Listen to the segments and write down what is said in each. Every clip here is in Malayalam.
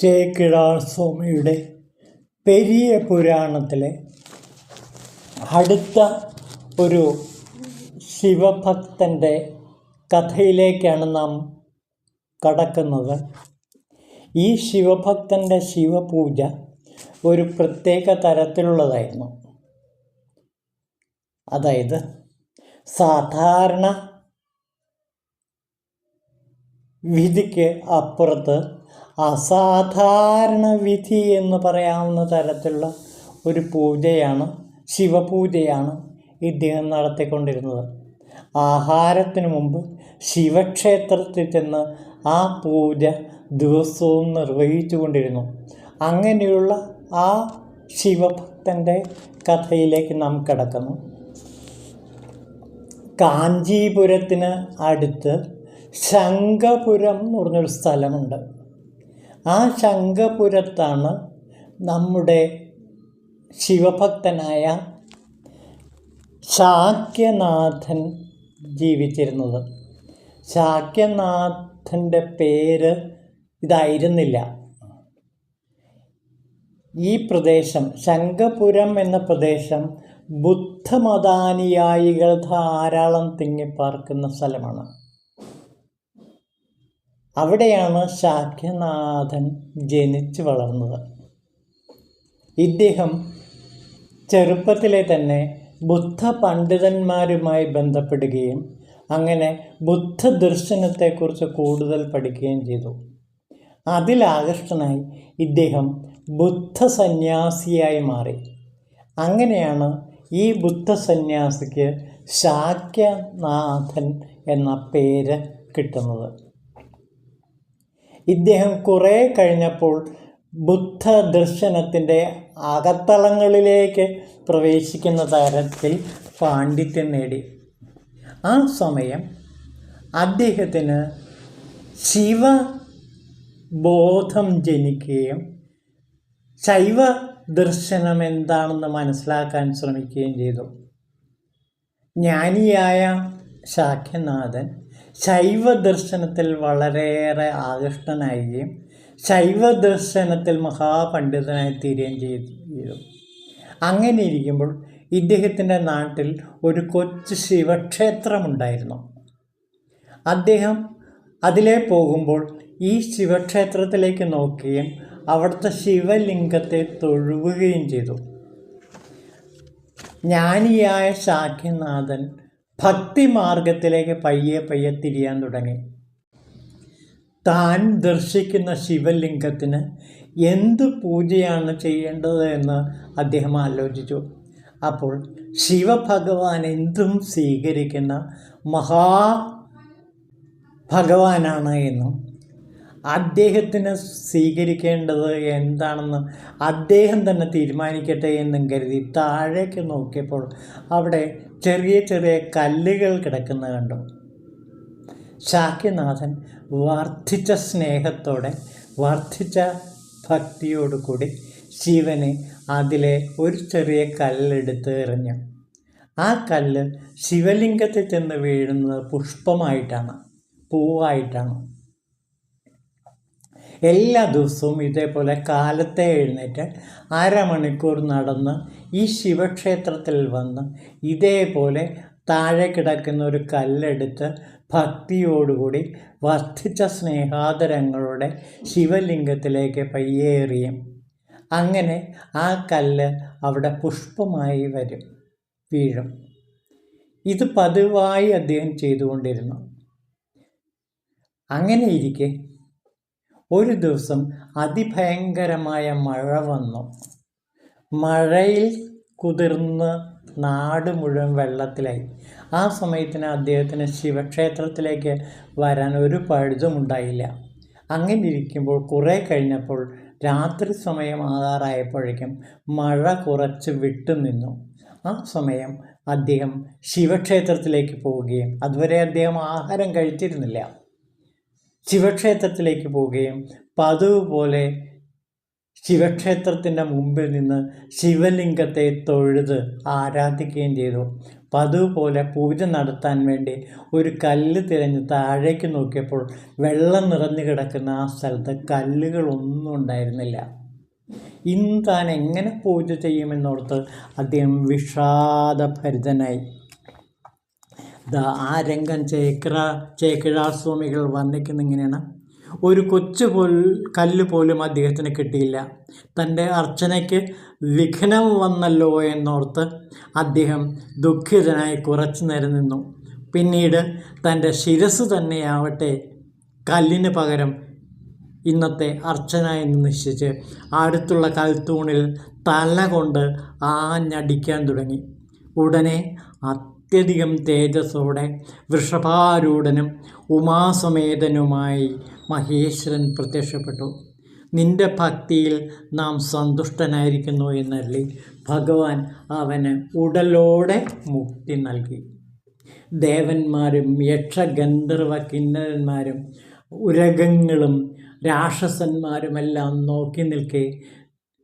ചേക്കിഴാർ സ്വാമിയുടെ പെരിയ പുരാണത്തിലെ അടുത്ത ഒരു ശിവഭക്തൻ്റെ കഥയിലേക്കാണ് നാം കടക്കുന്നത്. ഈ ശിവഭക്തൻ്റെ ശിവപൂജ ഒരു പ്രത്യേക തരത്തിലുള്ളതായിരുന്നു. അതായത് സാധാരണ വിധിക്ക് അപ്പുറത്ത് അസാധാരണ വിധി എന്ന് പറയാവുന്ന തരത്തിലുള്ള ഒരു പൂജയാണ്, ശിവപൂജയാണ് ഇദ്ദേഹം നടത്തിക്കൊണ്ടിരുന്നത്. ആഹാരത്തിന് മുമ്പ് ശിവക്ഷേത്രത്തിൽ ചെന്ന് ആ പൂജ ദിവസവും നിർവഹിച്ചു കൊണ്ടിരുന്നു. അങ്ങനെയുള്ള ആ ശിവഭക്തൻ്റെ കഥയിലേക്ക് നാം കിടക്കുന്നു. കാഞ്ചീപുരത്തിന് അടുത്ത് ശംഖപുരം എന്ന് പറഞ്ഞൊരു സ്ഥലമുണ്ട്. ആ ശംഖപുരത്താണ് നമ്മുടെ ശിവഭക്തനായ ശാക്യനാഥൻ ജീവിച്ചിരുന്നത്. ശാക്യനാഥൻ്റെ പേര് ഇതായിരുന്നില്ല. ഈ പ്രദേശം, ശംഖപുരം എന്ന പ്രദേശം, ബുദ്ധമതാനുയായികൾ ധാരാളം തിങ്ങിപ്പാർക്കുന്ന സ്ഥലമാണ്. അവിടെയാണ് ശാക്യനാഥൻ ജനിച്ചു വളർന്നത്. ഇദ്ദേഹം ചെറുപ്പത്തിലെ തന്നെ ബുദ്ധ പണ്ഡിതന്മാരുമായി ബന്ധപ്പെടുകയും അങ്ങനെ ബുദ്ധ ദർശനത്തെക്കുറിച്ച് കൂടുതൽ പഠിക്കുകയും ചെയ്തു. അതിലാകൃഷ്ടനായി ഇദ്ദേഹം ബുദ്ധ സന്യാസിയായി മാറി. അങ്ങനെയാണ് ഈ ബുദ്ധ സന്യാസിക്ക് ശാക്യനാഥൻ എന്ന പേര് കിട്ടുന്നത്. ഇദ്ദേഹം കുറേ കഴിഞ്ഞപ്പോൾ ബുദ്ധ ദർശനത്തിൻ്റെ അകത്തളങ്ങളിലേക്ക് പ്രവേശിക്കുന്ന തരത്തിൽ പാണ്ഡിത്യം നേടി. ആ സമയം അദ്ദേഹത്തിന് ശിവബോധം ജനിക്കുകയും ശൈവ ദർശനം എന്താണെന്ന് മനസ്സിലാക്കാൻ ശ്രമിക്കുകയും ചെയ്തു. ജ്ഞാനിയായ ശാക്യനാഥൻ ശൈവ ദർശനത്തിൽ വളരെയേറെ ആകൃഷ്ടനാവുകയും ശൈവ ദർശനത്തിൽ മഹാപണ്ഡിതനായി തീരുകയും ചെയ്തു. അങ്ങനെ ഇരിക്കുമ്പോൾ ഇദ്ദേഹത്തിൻ്റെ നാട്ടിൽ ഒരു കൊച്ചു ശിവക്ഷേത്രമുണ്ടായിരുന്നു. അദ്ദേഹം അതിലേ പോകുമ്പോൾ ഈ ശിവക്ഷേത്രത്തിലേക്ക് നോക്കുകയും അവിടുത്തെ ശിവലിംഗത്തെ തൊഴുകയും ചെയ്തു. ജ്ഞാനിയായ ശാക്യനാഥൻ ഭക്തി മാർഗത്തിലേക്ക് പയ്യെ തിരിയാൻ തുടങ്ങി. താൻ ദർശിക്കുന്ന ശിവലിംഗത്തിന് എന്ത് പൂജയാണ് ചെയ്യേണ്ടത് എന്ന് അദ്ദേഹം ആലോചിച്ചു. അപ്പോൾ ശിവഭഗവാൻ എന്തും സ്വീകരിക്കുന്ന മഹാഭഗവാനാണ് എന്നും അദ്ദേഹത്തിന് സ്വീകരിക്കേണ്ടത് എന്താണെന്ന് അദ്ദേഹം തന്നെ തീരുമാനിക്കട്ടെ എന്നും കരുതി താഴേക്ക് നോക്കിയപ്പോൾ അവിടെ ചെറിയ ചെറിയ കല്ലുകൾ കിടക്കുന്നത് കണ്ടു. ശാക്യനാഥൻ വർദ്ധിച്ച സ്നേഹത്തോടെ, വർദ്ധിച്ച ഭക്തിയോടുകൂടി ശിവനെ അതിലെ ഒരു ചെറിയ കല്ലെടുത്ത് എറിഞ്ഞു. ആ കല്ല് ശിവലിംഗത്തിൽ ചെന്ന് വീഴുന്നത് പുഷ്പമായിട്ടാണ്, പൂവായിട്ടാണ്. എല്ലാ ദിവസവും ഇതേപോലെ കാലത്തെ എഴുന്നേറ്റ് അരമണിക്കൂർ നടന്ന് ഈ ശിവക്ഷേത്രത്തിൽ വന്ന് ഇതേപോലെ താഴെ കിടക്കുന്ന ഒരു കല്ലെടുത്ത് ഭക്തിയോടുകൂടി വർദ്ധിച്ച സ്നേഹാദരങ്ങളോടെ ശിവലിംഗത്തിലേക്ക് പയ്യെ എറിയും. അങ്ങനെ ആ കല്ല് അവിടെ പുഷ്പമായി വീഴും. ഇത് പതിവായി അദ്ദേഹം ചെയ്തുകൊണ്ടിരുന്നു. അങ്ങനെ ഇരിക്കെ ഒരു ദിവസം അതിഭയങ്കരമായ മഴ വന്നു. മഴയിൽ കുതിർന്ന് നാട് മുഴുവൻ വെള്ളത്തിലായി. ആ സമയത്തിന് അദ്ദേഹത്തിന് ശിവക്ഷേത്രത്തിലേക്ക് വരാൻ ഒരു പഴുതുമുണ്ടായില്ല. അങ്ങനെ ഇരിക്കുമ്പോൾ കുറേ കഴിഞ്ഞപ്പോൾ രാത്രി സമയം ആകാറായപ്പോഴേക്കും മഴ കുറച്ച് വിട്ടുനിന്നു. ആ സമയം അദ്ദേഹം ശിവക്ഷേത്രത്തിലേക്ക് പോവുകയും, അതുവരെ അദ്ദേഹം ആഹാരം കഴിച്ചിരുന്നില്ല, ശിവക്ഷേത്രത്തിലേക്ക് പോവുകയും പതിവ് പോലെ ശിവക്ഷേത്രത്തിൻ്റെ മുമ്പിൽ നിന്ന് ശിവലിംഗത്തെ തൊഴുത് ആരാധിക്കുകയും ചെയ്തു. പതിവ് പോലെ പൂജ നടത്താൻ വേണ്ടി ഒരു കല്ല് തിരഞ്ഞ് താഴേക്ക് നോക്കിയപ്പോൾ വെള്ളം നിറഞ്ഞു കിടക്കുന്ന ആ സ്ഥലത്ത് കല്ലുകളൊന്നും ഉണ്ടായിരുന്നില്ല. ഇന്ന് താൻ എങ്ങനെ പൂജ ചെയ്യുമെന്നോർത്ത് അദ്ദേഹം വിഷാദഭരിതനായി. ആ രംഗം ചേക്കിഴാർ സ്വാമികൾ വർണ്ണിക്കുന്ന ഇങ്ങനെയാണ്: ഒരു കൊച്ചു കല്ല് പോലും അദ്ദേഹത്തിന് കിട്ടിയില്ല. തൻ്റെ അർച്ചനയ്ക്ക് വിഘ്നം വന്നല്ലോ എന്നോർത്ത് അദ്ദേഹം ദുഃഖിതനായി കുറച്ചു നേരം നിന്നു. പിന്നീട് തൻ്റെ ശിരസ് തന്നെയാവട്ടെ കല്ലിന് പകരം ഇന്നത്തെ അർച്ചന എന്ന് നിശ്ചയിച്ച് അടുത്തുള്ള കൽത്തൂണിൽ തല കൊണ്ട് ആഞ്ഞടിക്കാൻ തുടങ്ങി. ഉടനെ അത്യധികം തേജസ്സോടെ വൃഷഭാരൂഢനും ഉമാസമേതനുമായി മഹേശ്വരൻ പ്രത്യക്ഷപ്പെട്ടു. നിന്റെ ഭക്തിയിൽ നാം സന്തുഷ്ടനായിരിക്കുന്നു എന്നല്ലി ഭഗവാൻ അവന് ഉടലോടെ മുക്തി നൽകി. ദേവന്മാരും യക്ഷഗന്ധർവ കിന്നരന്മാരും ഉരഗങ്ങളും രാക്ഷസന്മാരുമെല്ലാം നോക്കി നിൽക്കെ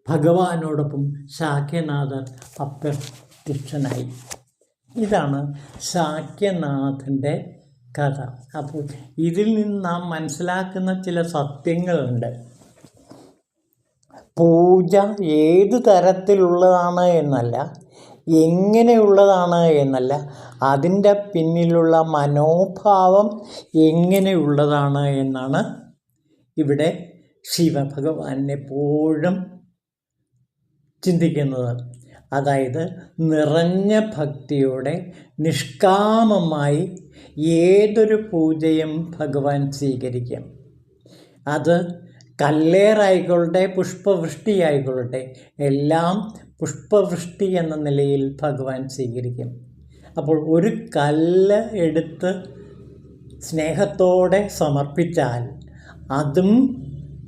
ഭഗവാനോടൊപ്പം ശാക്യനാഥർ അപ്രത്യക്ഷനായി. ഇതാണ് ശാക്യനാഥൻ്റെ കഥ. അപ്പോൾ ഇതിൽ നിന്ന് നാം മനസ്സിലാക്കുന്ന ചില സത്യങ്ങളുണ്ട്. പൂജ ഏത് തരത്തിലുള്ളതാണ് എന്നല്ല, എങ്ങനെയുള്ളതാണ് എന്നല്ല, അതിൻ്റെ പിന്നിലുള്ള മനോഭാവം എങ്ങനെയുള്ളതാണ് എന്നാണ് ഇവിടെ ശിവഭഗവാൻ എപ്പോഴും ചിന്തിക്കുന്നത്. അതായത് നിറഞ്ഞ ഭക്തിയോടെ നിഷ്കാമമായി ഏതൊരു പൂജയും ഭഗവാൻ സ്വീകരിക്കും. അത് കല്ലേറായിക്കൊള്ളട്ടെ, പുഷ്പവൃഷ്ടിയായിക്കൊള്ളട്ടെ, എല്ലാം പുഷ്പവൃഷ്ടി എന്ന നിലയിൽ ഭഗവാൻ സ്വീകരിക്കും. അപ്പോൾ ഒരു കല്ല് എടുത്ത് സ്നേഹത്തോടെ സമർപ്പിച്ചാൽ അതും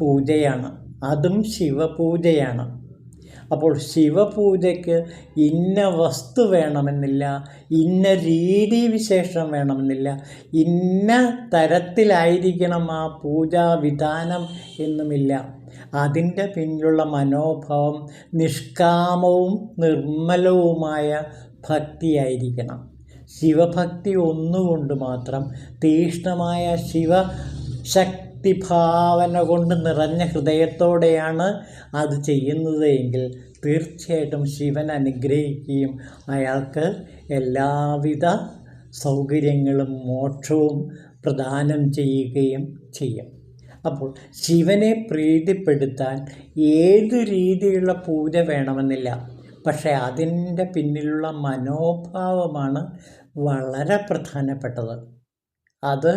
പൂജയാണ്, അതും ശിവപൂജയാണ്. അപ്പോൾ ശിവപൂജയ്ക്ക് ഇന്ന വസ്തു വേണമെന്നില്ല, ഇന്ന രീതി വിശേഷം വേണമെന്നില്ല, ഇന്ന തരത്തിലായിരിക്കണം ആ പൂജാവിധാനം എന്നുമില്ല. അതിൻ്റെ പിന്നിലുള്ള മനോഭാവം നിഷ്കാമവും നിർമ്മലവുമായ ഭക്തിയായിരിക്കണം. ശിവഭക്തി ഒന്നുകൊണ്ട് മാത്രം തീക്ഷ്ണമായ ശിവശക്തിഭാവന കൊണ്ട് നിറഞ്ഞ ഹൃദയത്തോടെയാണ് അത് ചെയ്യുന്നത് എങ്കിൽ തീർച്ചയായിട്ടും ശിവൻ അനുഗ്രഹിക്കുകയും അയാൾക്ക് എല്ലാവിധ സൗകര്യങ്ങളും മോക്ഷവും പ്രദാനം ചെയ്യുകയും ചെയ്യും. അപ്പോൾ ശിവനെ പ്രീതിപ്പെടുത്താൻ ഏതു രീതിയിലുള്ള പൂജ വേണമെന്നില്ല, പക്ഷേ അതിൻ്റെ പിന്നിലുള്ള മനോഭാവമാണ് വളരെ പ്രധാനപ്പെട്ടത്. അത്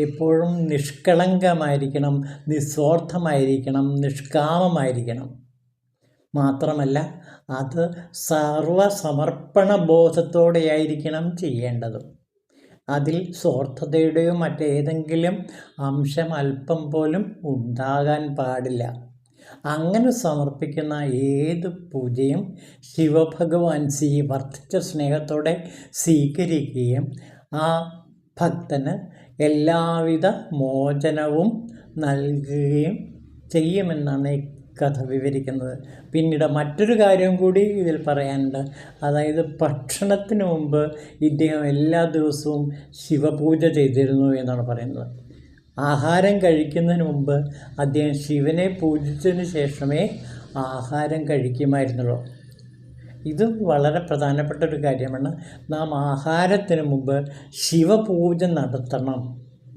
എപ്പോഴും നിഷ്കളങ്കമായിരിക്കണം, നിസ്വാർത്ഥമായിരിക്കണം, നിഷ്കാമമായിരിക്കണം. മാത്രമല്ല അത് സർവസമർപ്പണ ബോധത്തോടെയായിരിക്കണം ചെയ്യേണ്ടതും. അതിൽ സ്വാർത്ഥതയുടെയോ മറ്റേതെങ്കിലും അംശം അല്പം പോലും ഉണ്ടാകാൻ പാടില്ല. അങ്ങനെ സമർപ്പിക്കുന്ന ഏത് പൂജയും ശിവഭഗവാൻ വർദ്ധിച്ച സ്നേഹത്തോടെ സ്വീകരിക്കുകയും ആ ഭക്തന് എല്ലാവിധ മോചനവും നൽകുകയും ചെയ്യുമെന്നാണ് ഈ കഥ വിവരിക്കുന്നത്. പിന്നീട് മറ്റൊരു കാര്യം കൂടി ഇതിൽ പറയാനുണ്ട്. അതായത് ഭക്ഷണത്തിന് മുമ്പ് ഇദ്ദേഹം എല്ലാ ദിവസവും ശിവപൂജ ചെയ്തിരുന്നു എന്നാണ് പറയുന്നത്. ആഹാരം കഴിക്കുന്നതിന് മുമ്പ് അദ്ദേഹം ശിവനെ പൂജിച്ചതിന് ശേഷമേ ആഹാരം കഴിക്കുമായിരുന്നുള്ളൂ. ഇത് വളരെ പ്രധാനപ്പെട്ട ഒരു കാര്യമാണ്. നാം ആഹാരത്തിന് മുമ്പ് ശിവപൂജ നടത്തണം.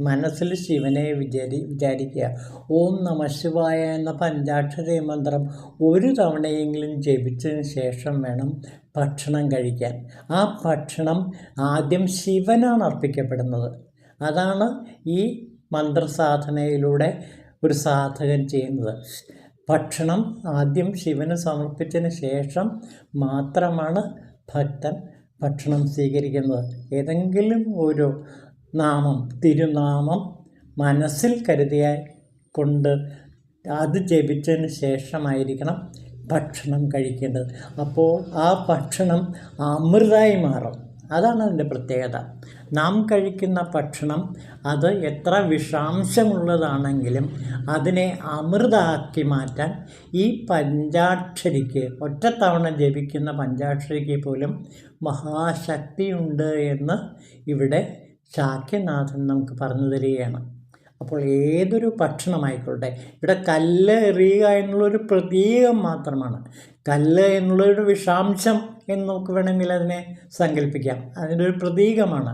മനസ്സിൽ ശിവനെ വിചാരിക്കുക. ഓം നമഃശിവായ എന്ന പഞ്ചാക്ഷരി മന്ത്രം ഒരു തവണയെങ്കിലും ജപിച്ചതിന് ശേഷം വേണം ഭക്ഷണം കഴിക്കാൻ. ആ ഭക്ഷണം ആദ്യം ശിവനാണ് അർപ്പിക്കപ്പെടുന്നത്. അതാണ് ഈ മന്ത്രസാധനയിലൂടെ ഒരു സാധകൻ ചെയ്യുന്നത്. ഭക്ഷണം ആദ്യം ശിവന് സമർപ്പിച്ചതിന് ശേഷം മാത്രമാണ് ഭക്തൻ ഭക്ഷണം സ്വീകരിക്കുന്നത്. ഏതെങ്കിലും ഒരു നാമം, തിരുനാമം മനസ്സിൽ കരുതിയ കൊണ്ട് അത് ജപിച്ചതിന് ശേഷമായിരിക്കണം ഭക്ഷണം കഴിക്കേണ്ടത്. അപ്പോൾ ആ ഭക്ഷണം അമൃതായി മാറും. അതാണ് അതിൻ്റെ പ്രത്യേകത. നാം കഴിക്കുന്ന ഭക്ഷണം അത് എത്ര വിഷാംശമുള്ളതാണെങ്കിലും അതിനെ അമൃതാക്കി മാറ്റാൻ ഈ പഞ്ചാക്ഷരിക്ക്, ഒറ്റത്തവണ ജപിക്കുന്ന പഞ്ചാക്ഷരിക്ക് പോലും മഹാശക്തിയുണ്ട് എന്ന് ഇവിടെ ശാക്യനാഥൻ നമുക്ക് പറഞ്ഞു തരികയാണ്. അപ്പോൾ ഏതൊരു ഭക്ഷണമായിക്കോട്ടെ, ഇവിടെ കല്ല് എറിയുക എന്നുള്ളൊരു പ്രതീകം മാത്രമാണ്. കല്ല് എന്നുള്ളൊരു വിഷാംശം എന്ന് നമുക്ക് വേണമെങ്കിൽ അതിനെ സങ്കല്പിക്കാം, അതിൻ്റെ ഒരു പ്രതീകമാണ്.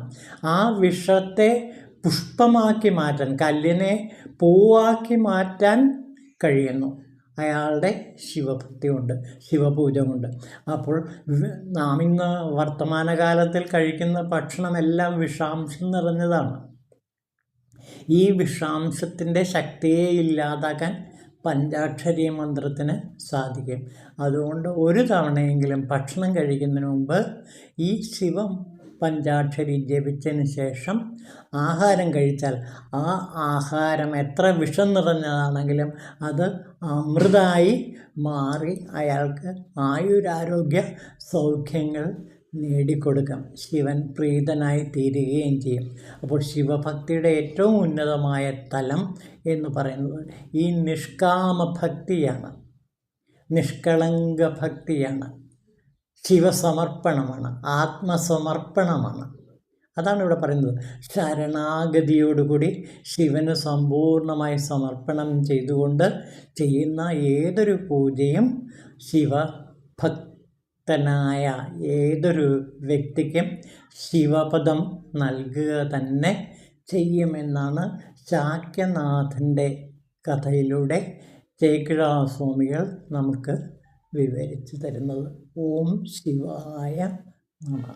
ആ വിഷത്തെ പുഷ്പമാക്കി മാറ്റാൻ, കല്ലിനെ പൂവാക്കി മാറ്റാൻ കഴിയുന്നു അയാളുടെ ശിവഭക്തി കൊണ്ട്, ശിവപൂജ കൊണ്ട്. അപ്പോൾ നാം ഇന്ന് വർത്തമാനകാലത്തിൽ കഴിക്കുന്ന ഭക്ഷണമെല്ലാം വിഷാംശം നിറഞ്ഞതാണ്. ഈ വിഷാംശത്തിൻ്റെ ശക്തിയെ ഇല്ലാതാക്കാൻ പഞ്ചാക്ഷരി മന്ത്രത്തിന് സാധിക്കും. അതുകൊണ്ട് ഒരു തവണയെങ്കിലും ഭക്ഷണം കഴിക്കുന്നതിന് മുമ്പ് ഈ ശിവം പഞ്ചാക്ഷരി ജപിച്ചതിന് ശേഷം ആഹാരം കഴിച്ചാൽ ആ ആഹാരം എത്ര വിഷം നിറഞ്ഞതാണെങ്കിലും അത് അമൃതായി മാറി അയാൾക്ക് ആയുരാരോഗ്യ സൗഖ്യങ്ങൾ നേടിക്കൊടുക്കാം. ശിവൻ പ്രീതനായി തീരുകയും ചെയ്യും. അപ്പോൾ ശിവഭക്തിയുടെ ഏറ്റവും ഉന്നതമായ തലം എന്ന് പറയുന്നത് ഈ നിഷ്കാമഭക്തിയാണ്, നിഷ്കളങ്ക ഭക്തിയാണ്, ശിവസമർപ്പണമാണ്, ആത്മസമർപ്പണമാണ്. അതാണ് ഇവിടെ പറയുന്നത്. ശരണാഗതിയോടുകൂടി ശിവന് സമ്പൂർണമായി സമർപ്പണം ചെയ്തുകൊണ്ട് ചെയ്യുന്ന ഏതൊരു പൂജയും ശിവഭക്തനായ ഏതൊരു വ്യക്തിക്കും ശിവപദം നൽകുക തന്നെ ചെയ്യുമെന്നാണ് ശാക്യനാഥൻ്റെ കഥയിലൂടെ ചേക്കിഴാസ്വാമികൾ നമുക്ക് വിവരിച്ചു തരുന്നത്. ഓം ശിവായ നമഃ.